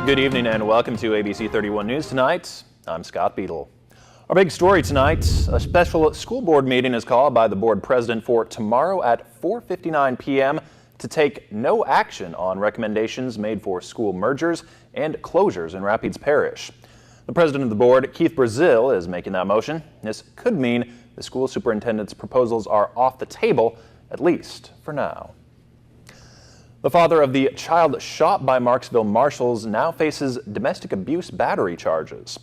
Good evening and welcome to ABC 31 News Tonight. I'm Scott Beadle. Our big story tonight, a special school board meeting is called by the board president for tomorrow at 4:59 p.m. to take no action on recommendations made for school mergers and closures in Rapides Parish. The president of the board, Keith Brazil, is making that motion. This could mean the school superintendent's proposals are off the table, at least for now. The father of the child shot by Marksville marshals now faces domestic abuse battery charges.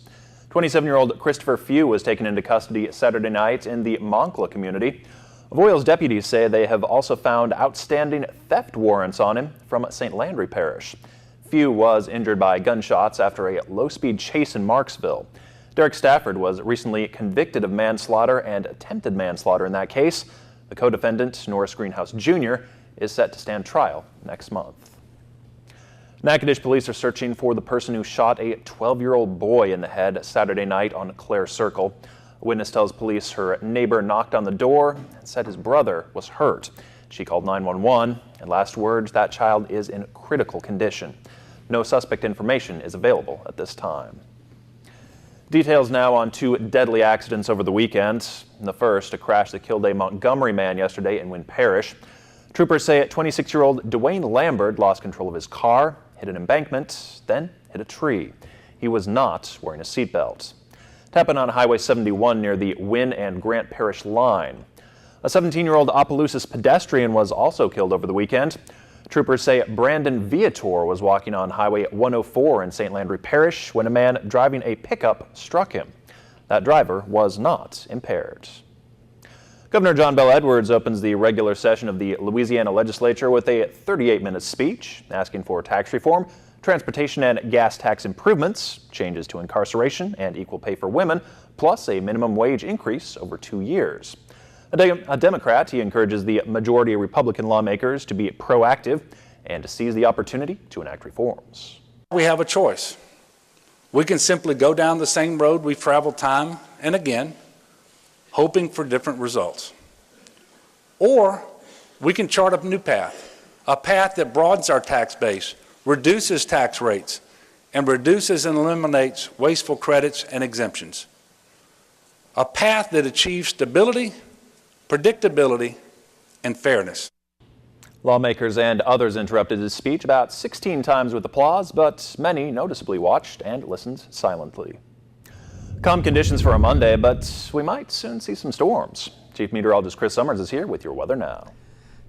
27-year-old Christopher Few was taken into custody Saturday night in the Moncla community. Avoyelles deputies say they have also found outstanding theft warrants on him from St. Landry Parish. Few was injured by gunshots after a low-speed chase in Marksville. Derek Stafford was recently convicted of manslaughter and attempted manslaughter in that case. The co-defendant, Norris Greenhouse Jr., is set to stand trial next month. Natchitoches police are searching for the person who shot a 12-year-old boy in the head Saturday night on Clare Circle. A witness tells police her neighbor knocked on the door and said his brother was hurt. She called 911, and last words, that child is in critical condition. No suspect information is available at this time. Details now on two deadly accidents over the weekend. The first, a crash that killed a Montgomery man yesterday in Wynn Parish. Troopers say 26-year-old Dwayne Lambert lost control of his car, hit an embankment, then hit a tree. He was not wearing a seatbelt. It happened on Highway 71 near the Wynn and Grant Parish line. A 17-year-old Opelousas pedestrian was also killed over the weekend. Troopers say Brandon Viator was walking on Highway 104 in St. Landry Parish when a man driving a pickup struck him. That driver was not impaired. Governor John Bel Edwards opens the regular session of the Louisiana legislature with a 38-minute speech asking for tax reform, transportation and gas tax improvements, changes to incarceration and equal pay for women, plus a minimum wage increase over 2 years. A Democrat, he encourages the majority of Republican lawmakers to be proactive and to seize the opportunity to enact reforms. We have a choice. We can simply go down the same road we've traveled time and again, hoping for different results. Or we can chart a new path, a path that broadens our tax base, reduces tax rates, and reduces and eliminates wasteful credits and exemptions. A path that achieves stability, predictability, and fairness. Lawmakers and others interrupted his speech about 16 times with applause, but many noticeably watched and listened silently. Calm conditions for a Monday, but we might soon see some storms. Chief Meteorologist Chris Summers is here with your weather now.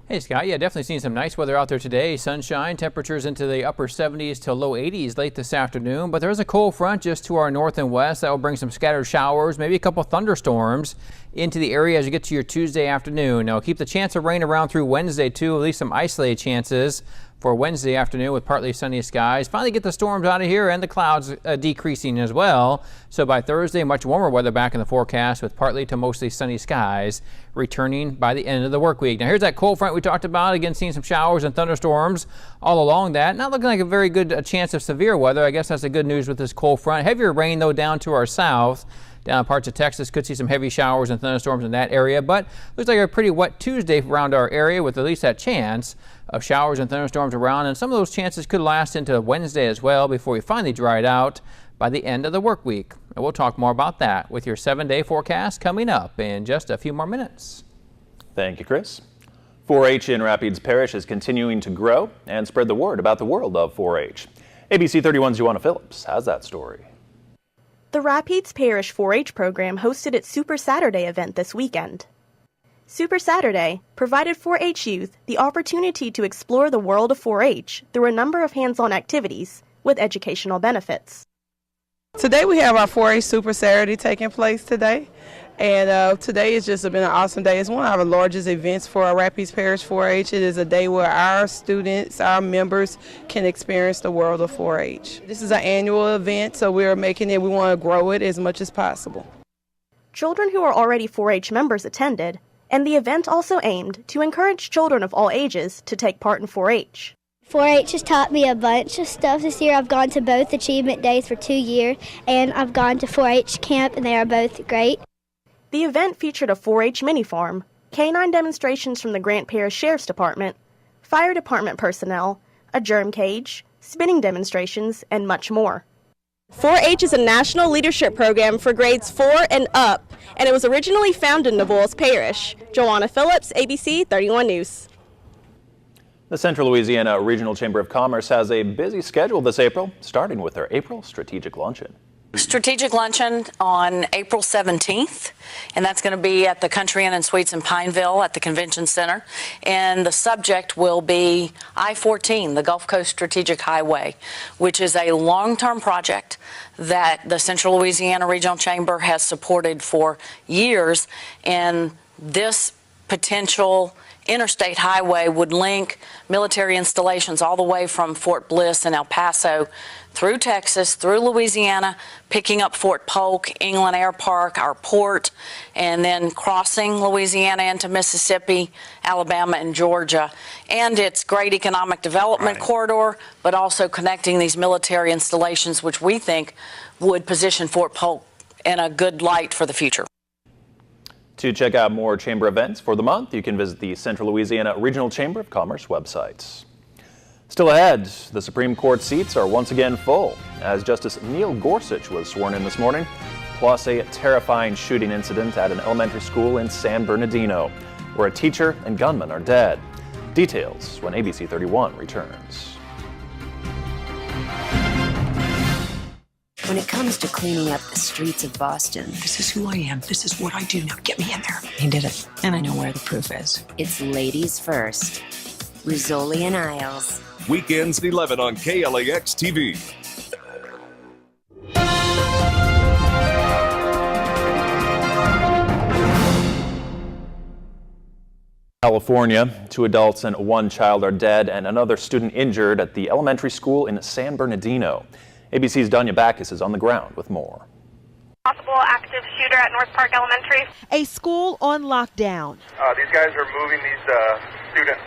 Hey Scott, yeah, definitely seeing some nice weather out there today. Sunshine, temperatures into the upper 70s to low 80s late this afternoon, but there is a cold front just to our north and west that will bring some scattered showers, maybe a couple thunderstorms into the area as you get to your Tuesday afternoon. Now keep the chance of rain around through Wednesday too, at least some isolated chances for Wednesday afternoon with partly sunny skies. Finally get the storms out of here and the clouds decreasing as well. So by Thursday, much warmer weather back in the forecast with partly to mostly sunny skies returning by the end of the work week. Now here's that cold front we talked about. Again, seeing some showers and thunderstorms all along that. Not looking like a very good chance of severe weather. I guess that's the good news with this cold front. Heavier rain though down to our south. Down parts of Texas could see some heavy showers and thunderstorms in that area, but looks like a pretty wet Tuesday around our area with at least that chance of showers and thunderstorms around, and some of those chances could last into Wednesday as well before we finally dry it out by the end of the work week. And we'll talk more about that with your 7-day forecast coming up in just a few more minutes. Thank you, Chris. 4-H in Rapides Parish is continuing to grow and spread the word about the world of 4-H. ABC 31's Joanna Phillips has that story. The Rapides Parish 4-H program hosted its Super Saturday event this weekend. Super Saturday provided 4-H youth the opportunity to explore the world of 4-H through a number of hands-on activities with educational benefits. Today we have our 4-H Super Saturday taking place today. And today has just been an awesome day. It's one of our largest events for our Rapides Parish 4-H. It is a day where our students, our members, can experience the world of 4-H. This is an annual event, so we're making it, we want to grow it as much as possible. Children who are already 4-H members attended, and the event also aimed to encourage children of all ages to take part in 4-H. 4-H has taught me a bunch of stuff this year. I've gone to both achievement days for 2 years, and I've gone to 4-H camp, and they are both great. The event featured a 4-H mini-farm, canine demonstrations from the Grant Parish Sheriff's Department, fire department personnel, a germ cage, spinning demonstrations, and much more. 4-H is a national leadership program for grades 4 and up, and it was originally founded in Naboles Parish. Joanna Phillips, ABC 31 News. The Central Louisiana Regional Chamber of Commerce has a busy schedule this April, starting with their April Strategic Luncheon. Strategic Luncheon on April 17th, and that's going to be at the Country Inn and Suites in Pineville at the Convention Center. And the subject will be I-14, the Gulf Coast Strategic Highway, which is a long-term project that the Central Louisiana Regional Chamber has supported for years. And this potential interstate highway would link military installations all the way from Fort Bliss and El Paso through Texas, through Louisiana, picking up Fort Polk, England Air Park, our port, and then crossing Louisiana into Mississippi, Alabama, and Georgia. And it's great economic development corridor, but also connecting these military installations, which we think would position Fort Polk in a good light for the future. To check out more Chamber events for the month, you can visit the Central Louisiana Regional Chamber of Commerce websites. Still ahead, the Supreme Court seats are once again full as Justice Neil Gorsuch was sworn in this morning, plus a terrifying shooting incident at an elementary school in San Bernardino, where a teacher and gunman are dead. Details when ABC 31 returns. When it comes to cleaning up the streets of Boston, this is who I am. This is what I do. Now get me in there. He did it, and I know where the proof is. it's ladies first. Rizzoli and Isles. Weekends at 11 on KLAX TV. California, 2 adults and 1 child are dead and another student injured at the elementary school in San Bernardino. ABC's Danya Backus is on the ground with more. Possible active shooter at North Park Elementary. A school on lockdown. These guys are moving these students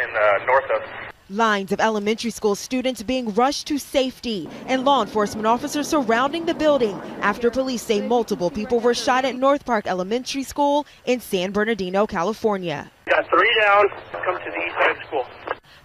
in north of. Lines of elementary school students being rushed to safety and law enforcement officers surrounding the building after police say multiple people were shot at North Park Elementary School in San Bernardino, California. Got 3 down. Come to the east side of the school.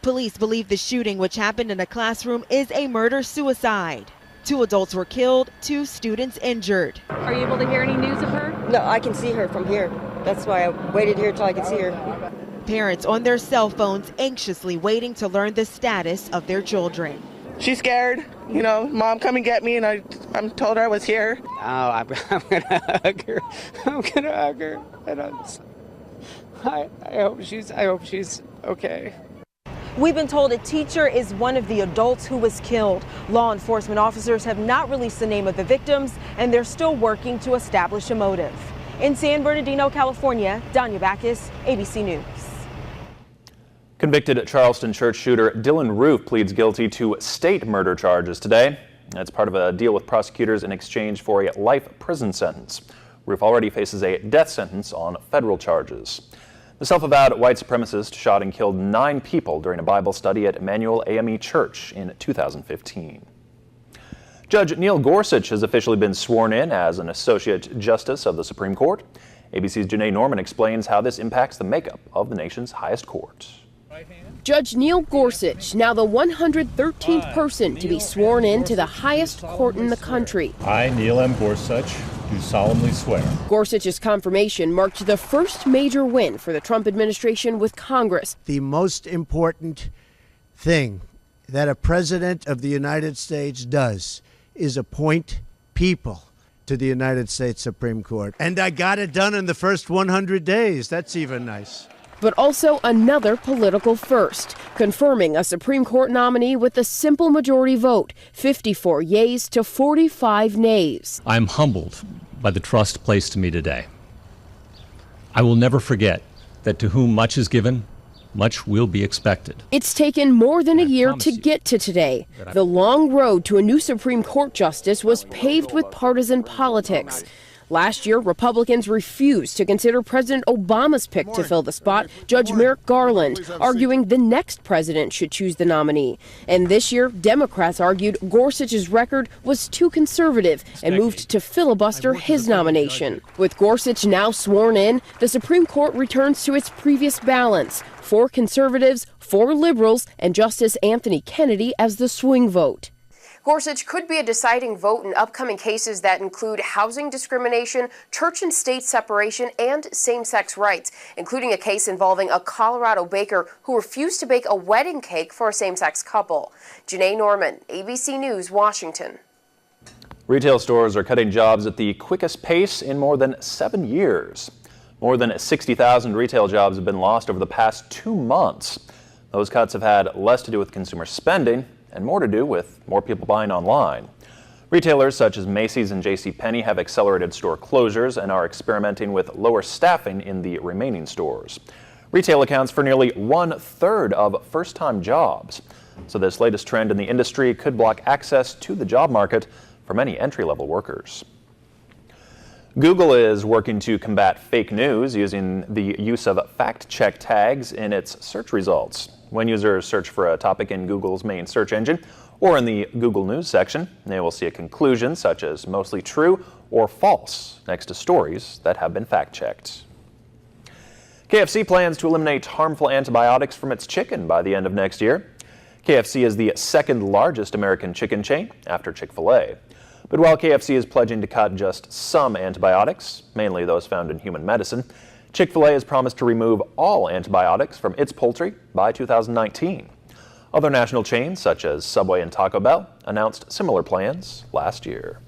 Police believe the shooting, which happened in a classroom, is a murder-suicide. 2 adults were killed, 2 students injured. Are you able to hear any news of her? No, I can see her from here. That's why I waited here till I could see her. Parents on their cell phones anxiously waiting to learn the status of their children. She's scared. You know, Mom, come and get me, and I'm told her I was here. Oh, I'm gonna hug her. I'm gonna hug her. And I hope she's okay. We've been told a teacher is one of the adults who was killed. Law enforcement officers have not released the name of the victims, and they're still working to establish a motive. In San Bernardino, California, Danya Backus, ABC News. Convicted Charleston church shooter Dylan Roof pleads guilty to state murder charges today. That's part of a deal with prosecutors in exchange for a life prison sentence. Roof already faces a death sentence on federal charges. The self-avowed white supremacist shot and killed 9 people during a Bible study at Emmanuel AME Church in 2015. Judge Neil Gorsuch has officially been sworn in as an Associate Justice of the Supreme Court. ABC's Janae Norman explains how this impacts the makeup of the nation's highest court. Judge Neil Gorsuch, now the 113th person to be sworn in to the highest court in the country. I, Neil M. Gorsuch, do solemnly swear. Gorsuch's confirmation marked the first major win for the Trump administration with Congress. The most important thing that a president of the United States does is appoint people to the United States Supreme Court. And I got it done in the first 100 days. That's even nice. But also another political first, confirming a Supreme Court nominee with a simple majority vote, 54 yeas to 45 nays. I'm humbled by the trust placed in me today. I will never forget that to whom much is given, much will be expected. It's taken more than a year to get to today. The long road to a new Supreme Court justice was paved with partisan politics. Last year, Republicans refused to consider President Obama's pick to fill the spot, Judge Merrick Garland, arguing the next president should choose the nominee. And this year, Democrats argued Gorsuch's record was too conservative and moved to filibuster his nomination. With Gorsuch now sworn in, the Supreme Court returns to its previous balance: 4 conservatives, 4 liberals, and Justice Anthony Kennedy as the swing vote. Gorsuch could be a deciding vote in upcoming cases that include housing discrimination, church and state separation, and same-sex rights, including a case involving a Colorado baker who refused to bake a wedding cake for a same-sex couple. Janae Norman, ABC News, Washington. Retail stores are cutting jobs at the quickest pace in more than 7 years. More than 60,000 retail jobs have been lost over the past 2 months. Those cuts have had less to do with consumer spending and more to do with more people buying online. Retailers such as Macy's and JCPenney have accelerated store closures and are experimenting with lower staffing in the remaining stores. Retail accounts for nearly 1/3 of first-time jobs. So this latest trend in the industry could block access to the job market for many entry-level workers. Google is working to combat fake news using the use of fact-check tags in its search results. When users search for a topic in Google's main search engine or in the Google News section, they will see a conclusion such as mostly true or false next to stories that have been fact-checked. KFC plans to eliminate harmful antibiotics from its chicken by the end of next year. KFC is the second largest American chicken chain after Chick-fil-A. But while KFC is pledging to cut just some antibiotics, mainly those found in human medicine, Chick-fil-A has promised to remove all antibiotics from its poultry by 2019. Other national chains, such as Subway and Taco Bell, announced similar plans last year.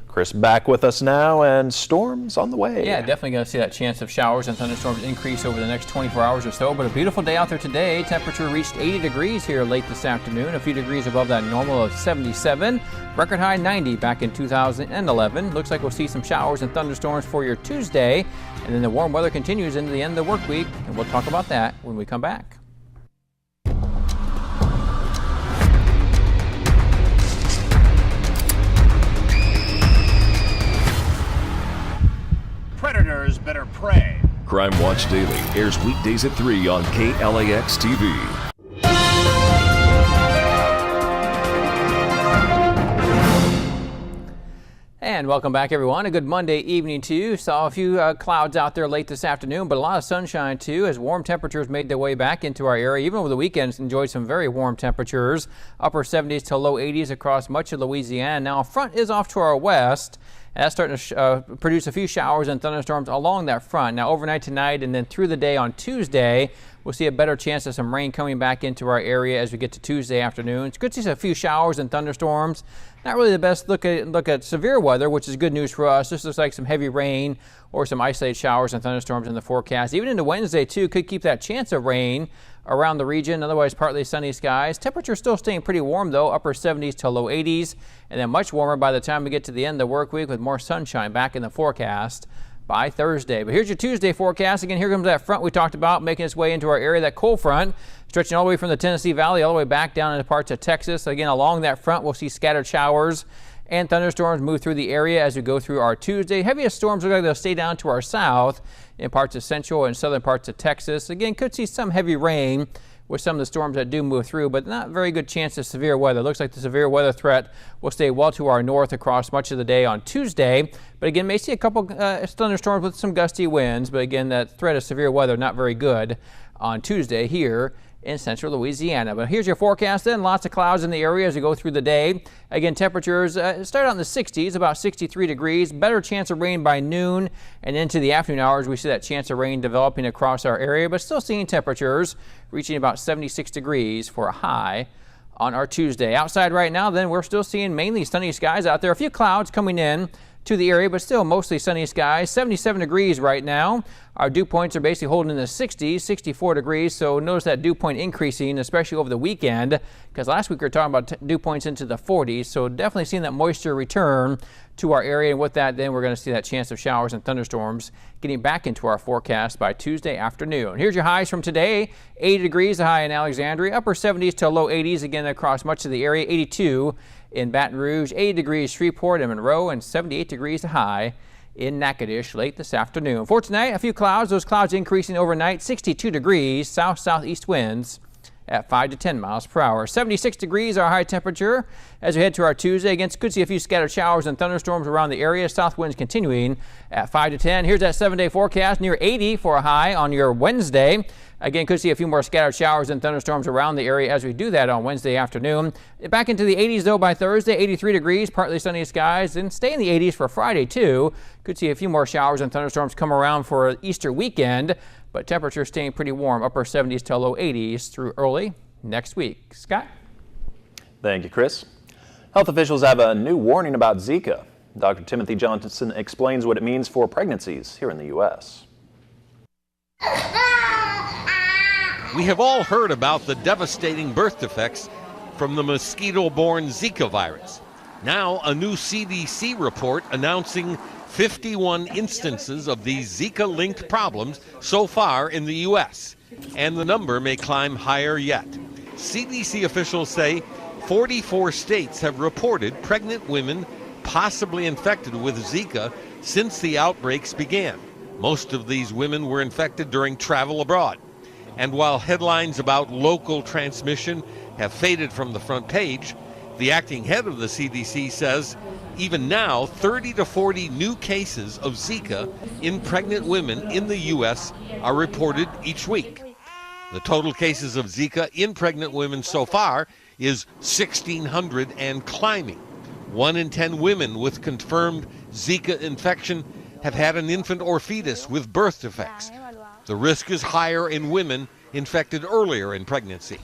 Chris back with us now, and storms on the way. Yeah, definitely going to see that chance of showers and thunderstorms increase over the next 24 hours or so. But a beautiful day out there today. Temperature reached 80 degrees here late this afternoon, a few degrees above that normal of 77. Record high 90 back in 2011. Looks like we'll see some showers and thunderstorms for your Tuesday. And then the warm weather continues into the end of the work week. And we'll talk about that when we come back. Predators better pray. Crime Watch Daily airs weekdays at 3 on KLAX TV. And welcome back, everyone. A good Monday evening to you. Saw a few clouds out there late this afternoon, but a lot of sunshine too as warm temperatures made their way back into our area. Even over the weekends, enjoyed some very warm temperatures, upper 70s to low 80s across much of Louisiana. Now a front is off to our west. And that's starting to produce a few showers and thunderstorms along that front. Now overnight tonight and then through the day on Tuesday, we'll see a better chance of some rain coming back into our area as we get to Tuesday afternoon. It's good to see a few showers and thunderstorms. Not really the best look at severe weather, which is good news for us. This looks like some heavy rain or some isolated showers and thunderstorms in the forecast. Even into Wednesday too, could keep that chance of rain around the region. Otherwise partly sunny skies. Temperature still staying pretty warm though, upper 70s to low 80s, and then much warmer by the time we get to the end of the work week with more sunshine back in the forecast by Thursday. But here's your Tuesday forecast. Again, here comes that front we talked about making its way into our area, that cold front stretching all the way from the Tennessee Valley all the way back down into parts of Texas. Again, along that front, we'll see scattered showers and thunderstorms move through the area as we go through our Tuesday. Heaviest storms look like they'll stay down to our south in parts of central and southern parts of Texas. Again, could see some heavy rain with some of the storms that do move through, but not very good chance of severe weather. Looks like the severe weather threat will stay well to our north across much of the day on Tuesday. But again, may see a couple thunderstorms with some gusty winds, but again, that threat of severe weather not very good on Tuesday here in central Louisiana. But here's your forecast then. Lots of clouds in the area as we go through the day. Again, temperatures start out in the 60s, about 63 degrees. Better chance of rain by noon and into the afternoon hours. We see that chance of rain developing across our area, but still seeing temperatures reaching about 76 degrees for a high on our Tuesday. Outside right now, then, we're still seeing mainly sunny skies out there. A few clouds coming in to the area, but still mostly sunny skies. 77 degrees right now. Our dew points are basically holding in the 60s, 64 degrees. So notice that dew point increasing, especially over the weekend, because last week we were talking about dew points into the 40s. So definitely seeing that moisture return to our area. And with that, then we're going to see that chance of showers and thunderstorms getting back into our forecast by Tuesday afternoon. Here's your highs from today. 80 degrees, the high in Alexandria. Upper 70s to low 80s again across much of the area. 82 in Baton Rouge, 80 degrees Shreveport and Monroe, and 78 degrees the high in Natchitoches late this afternoon. For tonight, a few clouds. Those clouds increasing overnight. 62 degrees, south-southeast winds at 5 to 10 miles per hour. 76 degrees our high temperature as we head to our Tuesday. Again, could see a few scattered showers and thunderstorms around the area. South winds continuing at 5 to 10. Here's that 7-day forecast. Near 80 for a high on your Wednesday. Again, could see a few more scattered showers and thunderstorms around the area as we do that on Wednesday afternoon. Back into the 80s, though, by Thursday. 83 degrees, partly sunny skies, and stay in the 80s for Friday, too. Could see a few more showers and thunderstorms come around for Easter weekend, but temperatures staying pretty warm, upper 70s to low 80s through early next week. Scott? Thank you, Chris. Health officials have a new warning about Zika. Dr. Timothy Johnson explains what it means for pregnancies here in the U.S. We have all heard about the devastating birth defects from the mosquito-borne Zika virus. Now, a new CDC report announcing 51 instances of these Zika-linked problems so far in the U.S., and the number may climb higher yet. CDC officials say 44 states have reported pregnant women possibly infected with Zika since the outbreaks began. Most of these women were infected during travel abroad. And while headlines about local transmission have faded from the front page, the acting head of the CDC says even now 30 to 40 new cases of Zika in pregnant women in the U.S. are reported each week. The total cases of Zika in pregnant women so far is 1,600 and climbing. 1 in 10 women with confirmed Zika infection have had an infant or fetus with birth defects. The risk is higher in women infected earlier in pregnancy.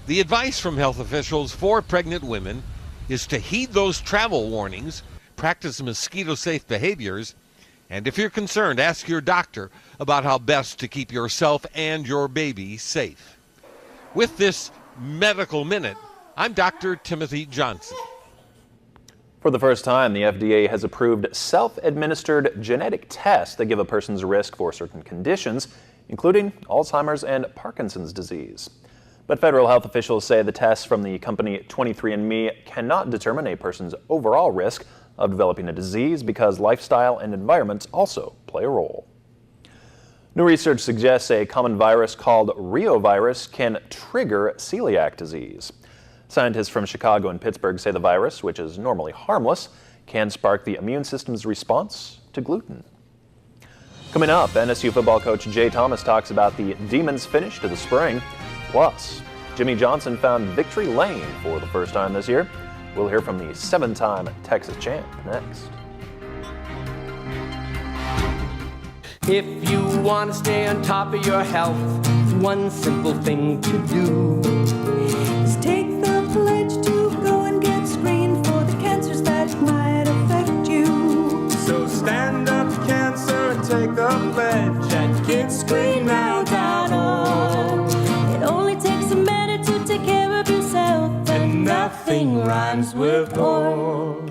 The advice from health officials for pregnant women is to heed those travel warnings, practice mosquito-safe behaviors, and if you're concerned, ask your doctor about how best to keep yourself and your baby safe. With this Medical Minute, I'm Dr. Timothy Johnson. For the first time, the FDA has approved self-administered genetic tests that give a person's risk for certain conditions, including Alzheimer's and Parkinson's disease. But federal health officials say the tests from the company 23andMe cannot determine a person's overall risk of developing a disease because lifestyle and environments also play a role. New research suggests a common virus called reovirus can trigger celiac disease. Scientists from Chicago and Pittsburgh say the virus, which is normally harmless, can spark the immune system's response to gluten. Coming up, NSU football coach Jay Thomas talks about the Demons' finish to the spring. Plus, Jimmy Johnson found victory lane for the first time this year. We'll hear from the 7-time Texas champ next. If you want to stay on top of your health, one simple thing to do is take the pledge to go and get screened for the cancers that might affect you. So stand up to cancer and take the pledge at GetScreenedNow.org. It only takes a minute to take care of yourself, and nothing rhymes with org.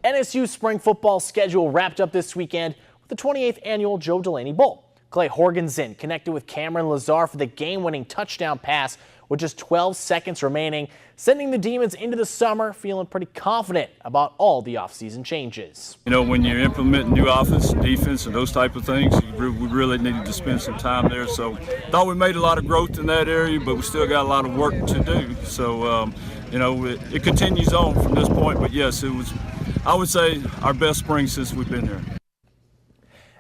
NSU spring football schedule wrapped up this weekend with the 28th annual Joe Delaney Bowl. Clay Horgensen connected with Cameron Lazar for the game-winning touchdown pass with just 12 seconds remaining, sending the Demons into the summer feeling pretty confident about all the offseason changes. You know, when you're implementing new offense, defense, and those type of things, we really needed to spend some time there. So thought we made a lot of growth in that area, but we still got a lot of work to do. So, you know, it continues on from this point. But yes, it was, I would say, our best spring since we've been here.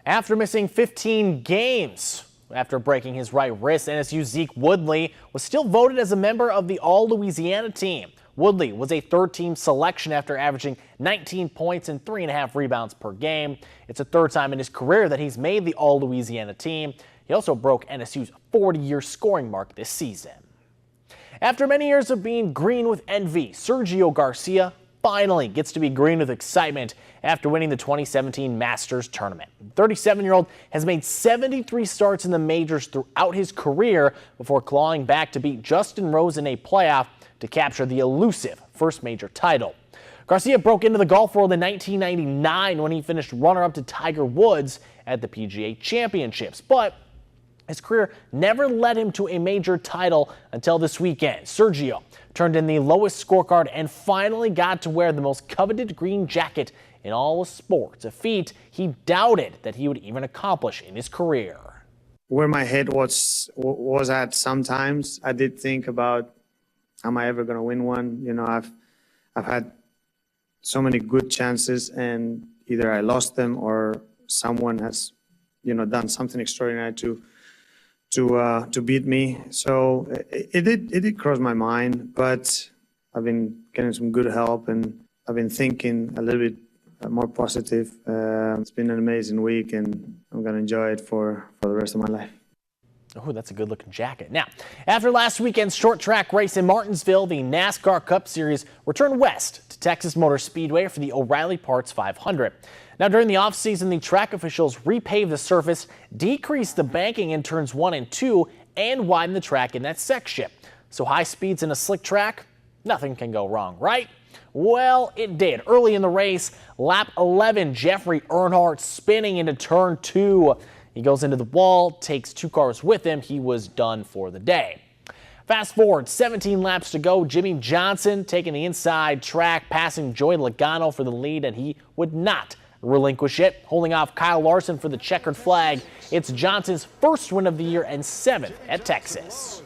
After missing 15 games after breaking his right wrist, NSU's Zeke Woodley was still voted as a member of the All-Louisiana team. Woodley was a third-team selection after averaging 19 points and 3.5 rebounds per game. It's the third time in his career that he's made the All-Louisiana team. He also broke NSU's 40-year scoring mark this season. After many years of being green with envy, Sergio Garcia finally gets to be green with excitement after winning the 2017 Masters tournament. The 37-year-old has made 73 starts in the majors throughout his career before clawing back to beat Justin Rose in a playoff to capture the elusive first major title. Garcia broke into the golf world in 1999 when he finished runner-up to Tiger Woods at the PGA Championships, but his career never led him to a major title until this weekend. Sergio turned in the lowest scorecard and finally got to wear the most coveted green jacket in all of sports, a feat he doubted that he would even accomplish in his career. Where my head was at sometimes, I did think about, am I ever going to win one? You know, I've had so many good chances, and either I lost them or someone has, you know, done something extraordinary to beat me. So it did cross my mind, but I've been getting some good help, and I've been thinking a little bit more positive. It's been an amazing week, and I'm going to enjoy it for the rest of my life. Oh, that's a good-looking jacket. Now, after last weekend's short track race in Martinsville, the NASCAR Cup Series returned west to Texas Motor Speedway for the O'Reilly Parts 500. Now, during the offseason, the track officials repaved the surface, decreased the banking in turns 1 and 2, and widened the track in that section. So high speeds in a slick track, nothing can go wrong, right? Well, it did. Early in the race, lap 11, Jeffrey Earnhardt spinning into turn 2. He goes into the wall, takes 2 cars with him. He was done for the day. Fast forward 17 laps to go. Jimmy Johnson taking the inside track, passing Joey Logano for the lead, and he would not relinquish it, holding off Kyle Larson for the checkered flag. It's Johnson's first win of the year and 7th at Texas.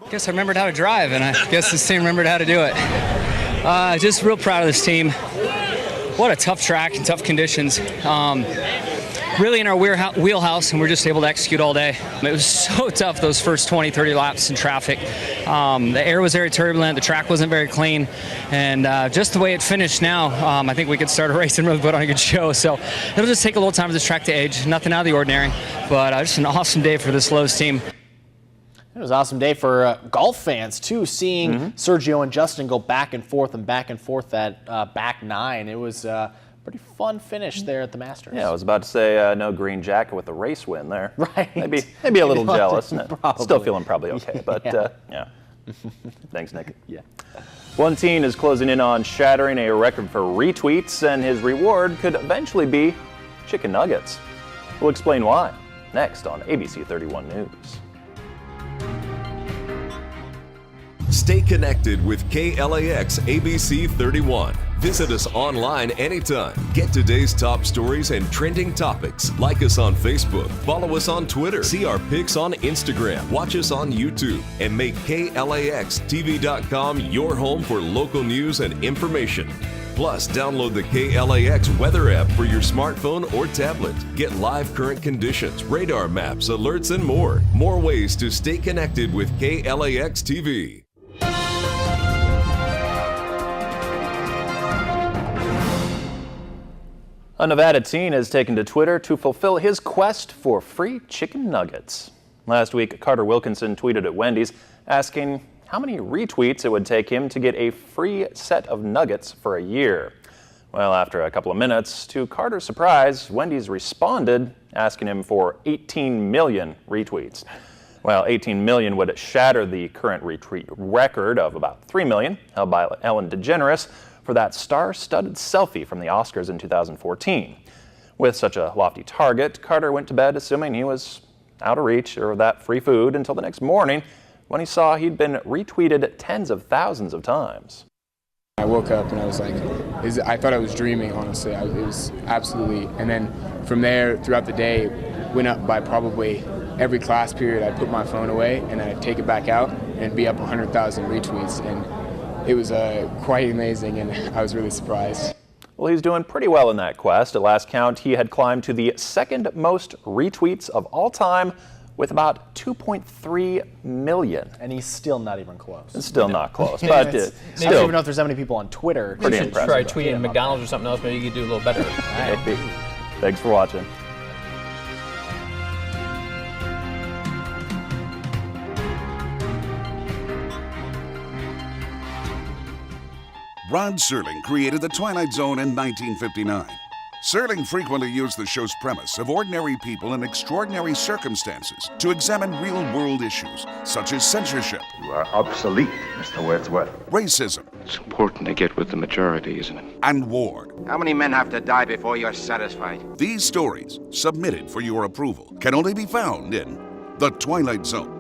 I guess I remembered how to drive, and I guess this team remembered how to do it. Just real proud of this team. What a tough track and tough conditions. Really in our wheelhouse, and we're just able to execute all day. It was so tough those first 20, 30 laps in traffic. The air was very turbulent, the track wasn't very clean, and just the way it finished now, I think we could start a race and really put on a good show. So it'll just take a little time for this track to age. Nothing out of the ordinary, but just an awesome day for this Lowe's team. It was an awesome day for golf fans, too, seeing Sergio and Justin go back and forth at back 9. It was pretty fun finish there at the Masters. Yeah, I was about to say no green jacket with the race win there. Right. Maybe a little jealous. Still feeling probably okay, but yeah. Thanks, Nick. Yeah. One teen is closing in on shattering a record for retweets, and his reward could eventually be chicken nuggets. We'll explain why next on ABC 31 News. Stay connected with KLAX ABC 31. Visit us online anytime. Get today's top stories and trending topics. Like us on Facebook. Follow us on Twitter. See our pics on Instagram. Watch us on YouTube. And make KLAXTV.com your home for local news and information. Plus, download the KLAX weather app for your smartphone or tablet. Get live current conditions, radar maps, alerts, and more. More ways to stay connected with KLAX TV. A Nevada teen has taken to Twitter to fulfill his quest for free chicken nuggets. Last week, Carter Wilkinson tweeted at Wendy's asking how many retweets it would take him to get a free set of nuggets for a year. Well, after a couple of minutes, to Carter's surprise, Wendy's responded asking him for 18 million retweets. Well, 18 million would shatter the current retweet record of about 3 million held by Ellen DeGeneres for that star-studded selfie from the Oscars in 2014. With such a lofty target, Carter went to bed assuming he was out of reach of that free food until the next morning when he saw he'd been retweeted tens of thousands of times. I woke up and I was like, I thought I was dreaming, honestly. It was absolutely, and then from there throughout the day, went up by probably every class period. I'd put my phone away and then I'd take it back out and it'd be up 100,000 retweets. And it was quite amazing, and I was really surprised. Well, he's doing pretty well in that quest. At last count, he had climbed to the second most retweets of all time with about 2.3 million. And he's still not even close. It's still not close, but I don't even know if there's that many people on Twitter. Pretty you should impressive. try tweeting McDonald's or something else. Maybe you could do a little better. Maybe. Thanks for watching. Rod Serling created the Twilight Zone in 1959. Serling frequently used the show's premise of ordinary people in extraordinary circumstances to examine real-world issues, such as censorship. You are obsolete, Mr. Wordsworth. Racism. It's important to get with the majority, isn't it? And war. How many men have to die before you're satisfied? These stories, submitted for your approval, can only be found in The Twilight Zone.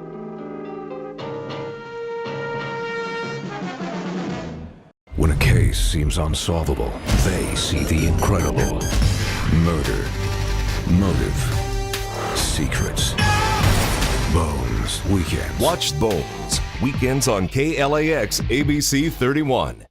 When a case seems unsolvable, they see the incredible. Murder, motive, secrets. Bones, weekends. Watch Bones, weekends on KLAX ABC 31.